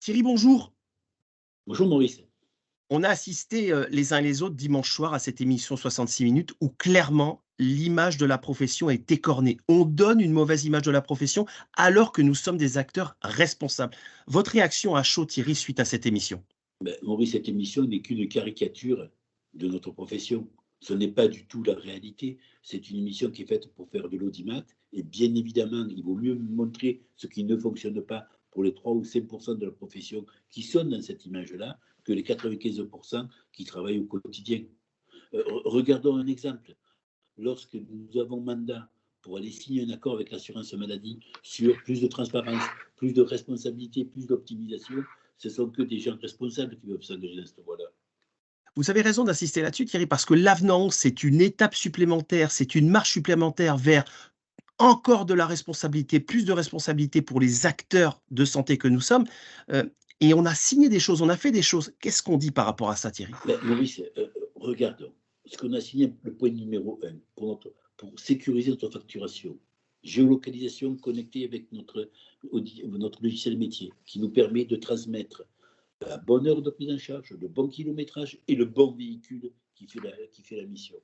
Thierry, bonjour. Bonjour Maurice. On a assisté les uns et les autres dimanche soir à cette émission 66 minutes où clairement l'image de la profession est écornée. On donne une mauvaise image de la profession alors que nous sommes des acteurs responsables. Votre réaction à chaud, Thierry, suite à cette émission? Maurice, cette émission n'est qu'une caricature de notre profession. Ce n'est pas du tout la réalité. C'est une émission qui est faite pour faire de l'audimat. Et bien évidemment, il vaut mieux montrer ce qui ne fonctionne pas pour les 3 ou 5% de la profession qui sont dans cette image-là que les 95% qui travaillent au quotidien. Regardons un exemple. Lorsque nous avons mandat pour aller signer un accord avec l'assurance maladie sur plus de transparence, plus de responsabilité, plus d'optimisation, ce sont que des gens responsables qui peuvent s'engager dans cette voie-là. Vous avez raison d'insister là-dessus, Thierry, parce que l'avenant, c'est une étape supplémentaire, c'est une marche supplémentaire vers encore de la responsabilité, plus de responsabilité pour les acteurs de santé que nous sommes. Et on a signé des choses, on a fait des choses. Qu'est-ce qu'on dit par rapport à ça, Thierry? Maurice, regardons. Ce qu'on a signé, le point numéro 1, pour sécuriser notre facturation. Géolocalisation connectée avec notre logiciel métier, qui nous permet de transmettre la bonne heure de prise en charge, le bon kilométrage et le bon véhicule qui fait la mission.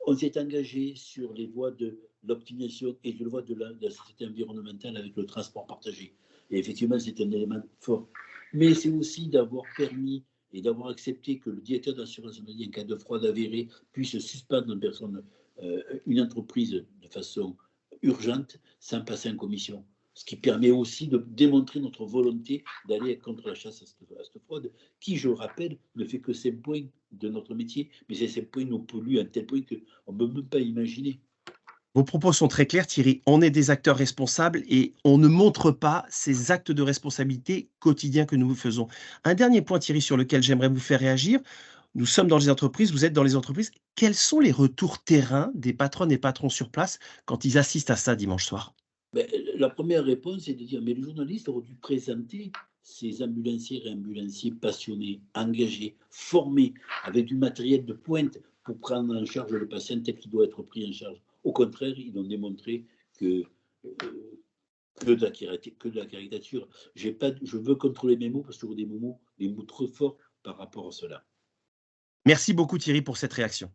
On s'est engagé sur les voies de l'optimisation et les voies de la société environnementale avec le transport partagé. Et effectivement, c'est un élément fort. Mais c'est aussi d'avoir permis et d'avoir accepté que le directeur d'assurance maladie, en cas de fraude avérée, puisse suspendre une entreprise de façon urgente sans passer en commission. Ce qui permet aussi de démontrer notre volonté d'aller contre la chasse à cette fraude, qui, je le rappelle, ne fait que 5 points de notre métier, mais ces 5 points nous polluent à un tel point qu'on ne peut même pas imaginer. Vos propos sont très clairs, Thierry. On est des acteurs responsables et on ne montre pas ces actes de responsabilité quotidiens que nous faisons. Un dernier point, Thierry, sur lequel j'aimerais vous faire réagir. Nous sommes dans les entreprises, vous êtes dans les entreprises. Quels sont les retours terrain des patronnes et patrons sur place quand ils assistent à ça dimanche soir? La première réponse est de dire, mais le journaliste aurait dû présenter ces ambulanciers et ambulanciers passionnés, engagés, formés, avec du matériel de pointe pour prendre en charge le patient tel qu'il doit être pris en charge. Au contraire, ils ont démontré que, que de la caricature. Je veux contrôler mes mots parce que je des mots trop forts par rapport à cela. Merci beaucoup, Thierry, pour cette réaction.